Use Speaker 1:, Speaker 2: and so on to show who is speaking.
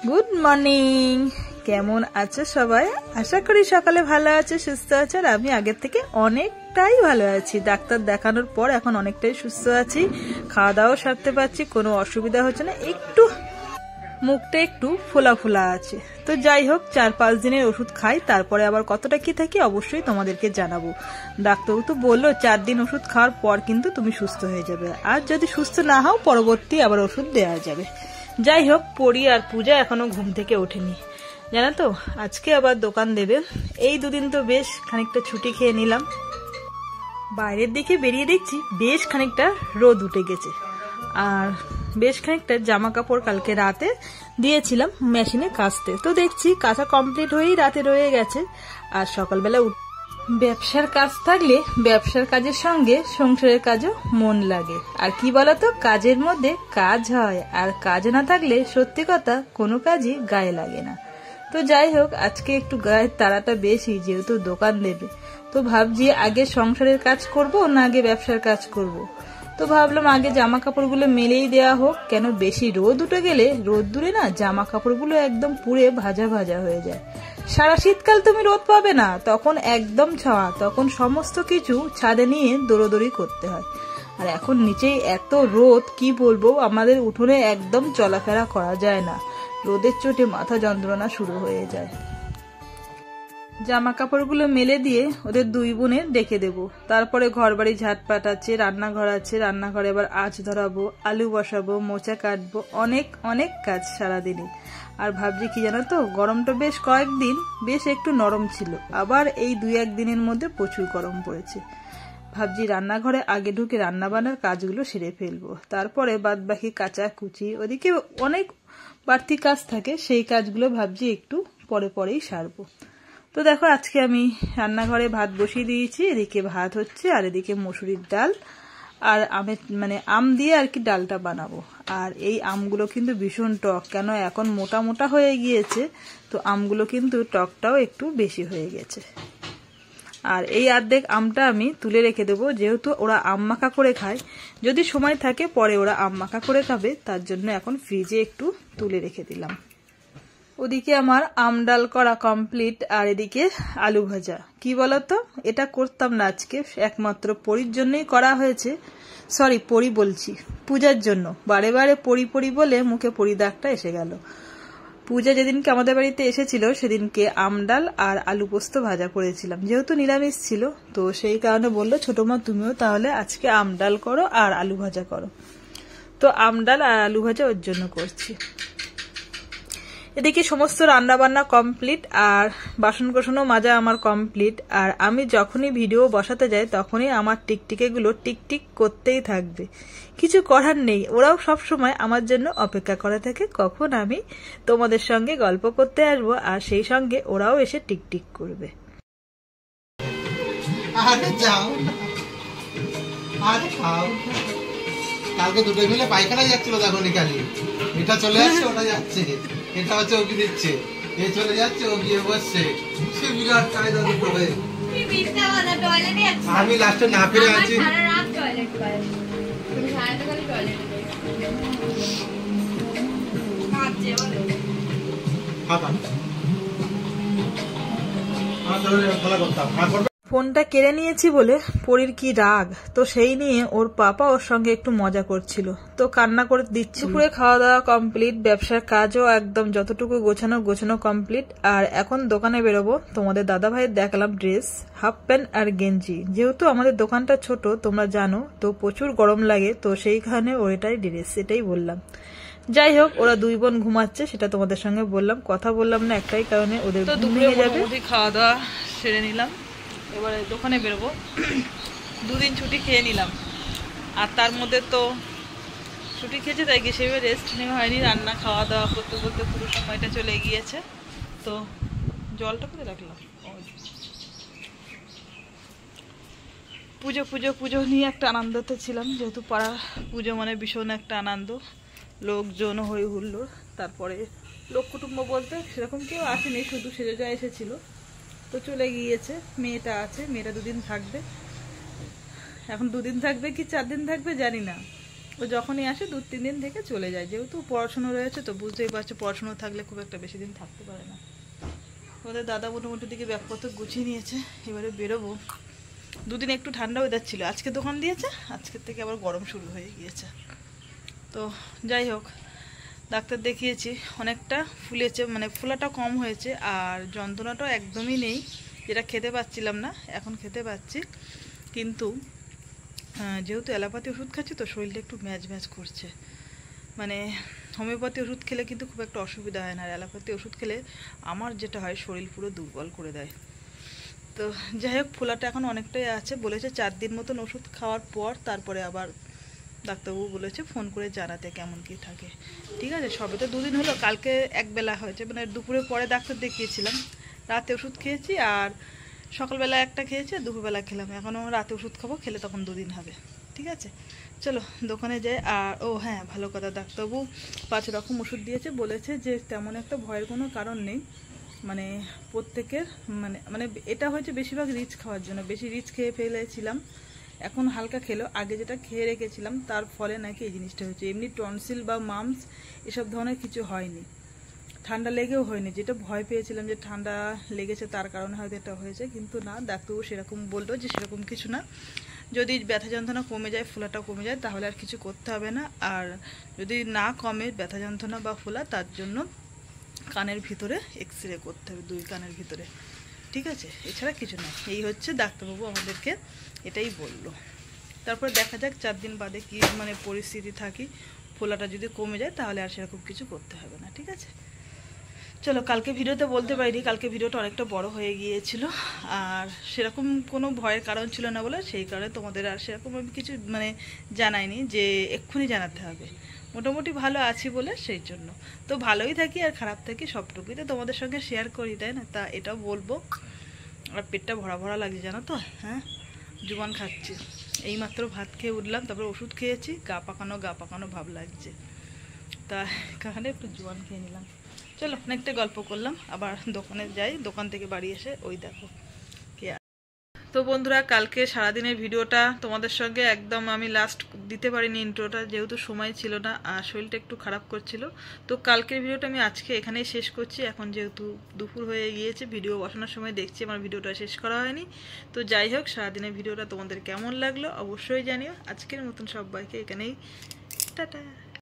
Speaker 1: Good morning. কেমন আছো সবাই? আশা করি সকালে ভালো আছে, সুস্থ আছে। আর আমি আগের থেকে অনেকটাই ভালো আছি। ডাক্তার দেখানোর পর এখন অনেকটাই সুস্থ আছি, খাওয়া দাওয়াও সারতে পারছি, কোনো অসুবিধা হচ্ছে না। একটু মুখটা একটু ফোলা ফোলা আছে। তো যাই হোক, 4-5 দিনের ওষুধ খাই, তারপরে আবার কতটা কি থাকি অবশ্যই তোমাদেরকে জানাবো। ডাক্তার তো বললো 4 দিন ওষুধ খাওয়ার পর কিন্তু তুমি সুস্থ হয়ে যাবে, আর যদি সুস্থ না হও পরবর্তী আবার ওষুধ দেওয়া যাবে। যাই হোক, পরি আর পূজা এখনো ঘুম থেকে ওঠেনি, জানো তো। আজকে আবার দোকান দেবে। এই দুদিন তো বেশ খানিকটা ছুটি খেয়ে নিলাম। বাইরের দিকে বেরিয়ে দেখছি বেশ খানিকটা রোদ উঠে গেছে, আর বেশ খানিকটা জামা কাপড় কালকে রাতে দিয়েছিলাম মেশিনে কাচতে, তো দেখছি কাঁচা কমপ্লিট হয়েই রাতে রয়ে গেছে। আর সকালবেলা ব্যবসার কাজ থাকলে ব্যবসার কাজের সঙ্গে সংসারের কাজও মন লাগে। আর কি বলতো, কাজের মধ্যে কাজ হয়, আর কাজ না থাকলে সত্যি কথা কোনো কাজই গায়ে লাগে না। তো যাই হোক, আজকে একটু গায়ের তাড়াটা বেশি, যেহেতু দোকান দেবে। তো ভাবছি আগে সংসারের কাজ করব না আগে ব্যবসার কাজ করব। তো ভাবলাম আগে জামা কাপড়গুলো মেলেই দেওয়া হোক, কেন বেশি রোদ উঠে গেলে রোদ দূরে না জামা কাপড়গুলো একদম পুড়ে ভাজা ভাজা হয়ে যায়। সারা শীতকাল তুমি রোদ পাবে না, তখন একদম ছাওয়া, তখন সমস্ত কিছু ছাদে নিয়ে দৌড়োদৌড়ি করতে হয়। আর এখন নিচেই এত রোদ, কি বলবো, আমাদের উঠোনে একদম চলাফেরা করা যায় না। রোদের চোটে মাথা যন্ত্রণা শুরু হয়ে যায়। জামা কাপড়গুলো মেলে দিয়ে ওদের দুই বোনের ডেকে দেবো। তারপরে ঘর বাড়ি ঝাঁটপাট আছে, রান্নাঘর আছে, রান্নাঘরে আবার আঁচ ধরাবো, আলু বসাবো, মোচা কাটবো, অনেক অনেক কাজ সারাদিনে। আর ভাবছি কি জানো তো, গরমটা বেশ কয়েকদিন বেশ একটু নরম ছিল, আবার এই 2-1 দিনের মধ্যে প্রচুর গরম পড়েছে। ভাবছি রান্নাঘরে আগে ঢুকে রান্না বান্নার কাজগুলো সেরে ফেলবো, তারপরে বাদ বাকি কাঁচা কুচি, ওদিকে অনেক বাড়তি কাজ থাকে, সেই কাজগুলো ভাবছি একটু পরে পরেই সারবো। তো দেখো, আজকে আমি রান্নাঘরে ভাত বসিয়ে দিয়েছি, এদিকে ভাত হচ্ছে, আর এদিকে মসুরির ডাল আর আম দিয়ে আর কি ডালটা বানাবো। আর এই আমগুলো কিন্তু ভীষণ টক, কেন এখন মোটা মোটা হয়ে গিয়েছে, তো আমগুলো কিন্তু টকটাও একটু বেশি হয়ে গেছে। আর এই অর্ধেক আমটা আমি তুলে রেখে দেবো, যেহেতু ওরা আম মাখা করে খায়, যদি সময় থাকে পরে ওরা আম মাখা করে খাবে, তার জন্য এখন ফ্রিজে একটু তুলে রেখে দিলাম। ওদিকে আমার আম ডাল করা কমপ্লিট, আর এদিকে আলু ভাজা। কি বলতো, এটা করতাম না আজকে, একমাত্র পরির জন্যই করা হয়েছে। সরি, পরি বলছি, পূজার জন্য। বারে বারে পরি পরি বলে মুখে পরি দাগটা এসে গেল। পূজা যেদিনকে আমাদের বাড়িতে এসেছিল সেদিনকে আম ডাল আর আলু পোস্ত ভাজা করেছিলাম, যেহেতু নিরামিষ ছিল, তো সেই কারণে বললো ছোট মা তুমিও তাহলে আজকে আম ডাল করো আর আলু ভাজা করো। তো আম ডাল আর আলু ভাজা ওর জন্য করছি। এদিকে সমস্ত রান্না বান্না কমপ্লিট, আর বাসন কোসনও মাজা আমার কমপ্লিট। আর আমি যখনই ভিডিও বসাতে যাই তখনই আমার টিকটিকেগুলো টিকটিক করতেই থাকবে, কিছু করার নেই। ওরাও সব সময় আমার জন্য অপেক্ষা করে থাকে কখন আমি তোমাদের সঙ্গে গল্প করতে আসবো, আর সেই সঙ্গে ওরাও এসে টিকটিক করবে।
Speaker 2: কালকে দুটো মিলে পায়খানা যাচ্ছিল, দেখো নিকালি, এটা চলে যাচ্ছে ওটা যাচ্ছে, এটা হচ্ছে ওকে দিচ্ছে, এ চলে যাচ্ছে ও গিয়ে বসছে, সে বিরাট কায়দা দুটো হয়ে। আমি লাস্টে না ফিরে আছি।
Speaker 1: ফোনটা কেড়ে নিয়েছি বলে পরীর কি রাগ, তো সেই নিয়ে ওর পাপা ওর সঙ্গে একটু মজা করছিল, তো কান্না করে দিচ্ছে। দুপুরে খাওয়া দাওয়া কমপ্লিট, ব্যবসার কাজও একদম যতটুকু গোছানো কমপ্লিট। আর এখন দোকানে বেরোবো। তোমাদের দাদা ভাইয়ের দেখালাম ড্রেস, হাফ প্যান্ট আর গেঞ্জি। যেহেতু আমাদের দোকানটা ছোট তোমরা জানো, তো প্রচুর গরম লাগে, তো সেই কারণে ওর এটাই ড্রেস, এটাই বললাম। যাই হোক, ওরা দুই বোন ঘুমাচ্ছে, সেটা তোমাদের সঙ্গে বললাম। কথা বললাম না একটাই কারণে, ওদের তো ঘুমিয়ে যাবে। খাওয়া দাওয়া সেরে নিলাম, এবারে দোকানে বেরোবো। 2 দিন ছুটি খেয়ে নিলাম, আর তার মধ্যে তো ছুটি খেয়েছে তাই গিয়ে সেভাবে রেস্ট নেওয়া হয়নি। রান্না খাওয়া দাওয়া করতে করতে পুরো সময়টা চলে গিয়েছে। তো জলটা করে রাখলাম। পুজো নিয়ে একটা আনন্দতে ছিলাম, যেহেতু পাড়া পুজো মানে ভীষণ একটা আনন্দ, লোকজন হই হুল্লোড়। তারপরে লোক কুটুম্ব বলতে সেরকম কেউ আসেনি, শুধু সেজা এসেছিল, তো চলে গিয়েছে। মেয়েটা আছে, মেয়েটা 2 দিন থাকবে। এখন 2 দিন থাকবে কি 4 দিন থাকবে জানি না, ও যখনই আসে 2-3 দিন থেকে চলে যায়, যেহেতু পড়াশুনো রয়েছে তো বুঝতেই পারছো, পড়াশুনো থাকলে খুব একটা বেশি দিন থাকতে পারে না। ওদের দাদা মোটামুটি দিকে ব্যাগপত্র গুছিয়ে নিয়েছে, এবারে বেরোবো। 2 দিন একটু ঠান্ডা ওয়েদার ছিল, আজকে দোকান দিয়েছে, আজকের থেকে আবার গরম শুরু হয়ে গিয়েছে। তো যাই হোক, ডাক্তার দেখিয়েছি, অনেকটা ফুলেছে, মানে ফোলাটা কম হয়েছে, আর যন্ত্রণাটাও একদমই নেই। যেটা খেতে পাচ্ছিলাম না এখন খেতে পাচ্ছি, কিন্তু যেহেতু অ্যালোপ্যাথি ওষুধ খাচ্ছি তো শরীরটা একটু ম্যাজ ম্যাজ করছে। মানে হোমিওপ্যাথি ওষুধ খেলে কিন্তু খুব একটা অসুবিধা হয় না, আর অ্যালোপ্যাথি ওষুধ খেলে আমার যেটা হয় শরীর পুরো দুর্বল করে দেয়। তো যাই হোক, ফোলাটা এখন অনেকটাই আছে, বলেছে 4 দিন মতন ওষুধ খাওয়ার পর তারপরে আবার ডাক্তারবাবু বলেছে ফোন করে জানাতে কেমন কী থাকে। ঠিক আছে, সবে তো 2 দিন হলো, কালকে একবেলা হয়েছে, মানে দুপুরে পরে ডাক্তার দেখিয়েছিলাম, রাতে ওষুধ খেয়েছি, আর সকালবেলা একটা খেয়েছি আর দুপুরবেলা খেলাম, এখনও রাতে ওষুধ খাবো, খেলে তখন 2 দিন হবে। ঠিক আছে, চলো দোকানে যাই। আর ও হ্যাঁ, ভালো কথা, ডাক্তারবাবু 5 রকম ওষুধ দিয়েছে, বলেছে যে তেমন একটা ভয়ের কোনো কারণ নেই, মানে প্রত্যেকের মানে মানে এটা হয়েছে বেশিরভাগ রিচ খাওয়ার জন্য, বেশি রিচ খেয়ে ফেলেছিলাম, এখন হালকা খেলো, আগে যেটা খেয়ে রেখেছিলাম তার ফলে নাকি এই জিনিসটা হয়েছে। এমনি টনসিল বা মামস এসব ধরনের কিছু হয়নি, ঠান্ডা লেগেও হয়নি, যেটা ভয় পেয়েছিলাম যে ঠান্ডা লেগেছে তার কারণে হয়তো এটা হয়েছে, কিন্তু না, ডাক্তারবাবু সেরকম বললো যে সেরকম কিছু না, যদি ব্যথা যন্ত্রণা কমে যায়, ফোলাটা কমে যায়, তাহলে আর কিছু করতে হবে না, আর যদি না কমে ব্যথা যন্ত্রণা বা ফোলা, তার জন্য কানের ভিতরে এক্সরে করতে হবে, 2 কানের ভিতরে। ঠিক আছে, এছাড়া কিছু না। এই হচ্ছে ডাক্তারবাবু আমাদেরকে এটাই বললো। তারপর দেখা যাক 4 দিন বাদে কি মানে পরিস্থিতি থাকি, ফোলাটা যদি কমে যায় তাহলে আর সেরকম কিছু করতে হবে না। ঠিক আছে, চলো, কালকে ভিডিওতে বলতে পারিনি, কালকে ভিডিওটা অনেকটা বড় হয়ে গিয়েছিল, আর সেরকম কোনো ভয়ের কারণ ছিল না বলে সেই কারণে তোমাদের আর সেরকম আমি কিছু মানে জানাইনি যে এক্ষুনি জানাতে হবে। মোটামুটি ভালো আছি বলে সেই জন্য, তো ভালোই থাকি আর খারাপ থাকি সবটুকুই তো তোমাদের সঙ্গে শেয়ার করি, তাই না? তা এটাও বলবো, আর পেটটা ভরা ভরা লাগছে জানো তো, হ্যাঁ, জুবান খাচ্ছি, এইমাত্র ভাত খেয়ে উঠলাম, তারপরে ওষুধ খেয়েছি, গা পাকানো ভাব লাগছে, তা এখানে একটু জুবান খেয়ে নিলাম। চলো, অনেকটা গল্প করলাম, আবার দোকানে যাই, দোকান থেকে বাড়ি এসে ওই দেখো কে। তো বন্ধুরা, কালকে সারাদিনের ভিডিওটা তোমাদের সঙ্গে একদম আমি লাস্ট দিতে পারিনি ইন্ট্রোটা, যেহেতু সময় ছিল না আর শরীরটা একটু খারাপ করছিল। তো কালকের ভিডিওটা আমি আজকে এখানেই শেষ করছি, এখন যেহেতু দুপুর হয়ে গিয়েছে, ভিডিও বসানোর সময় দেখছি আমার ভিডিওটা শেষ করা হয়নি। তো যাই হোক, সারাদিনের ভিডিওটা তোমাদের কেমন লাগলো অবশ্যই জানিও। আজকের মতন সবাইকে এখানেই টাটা।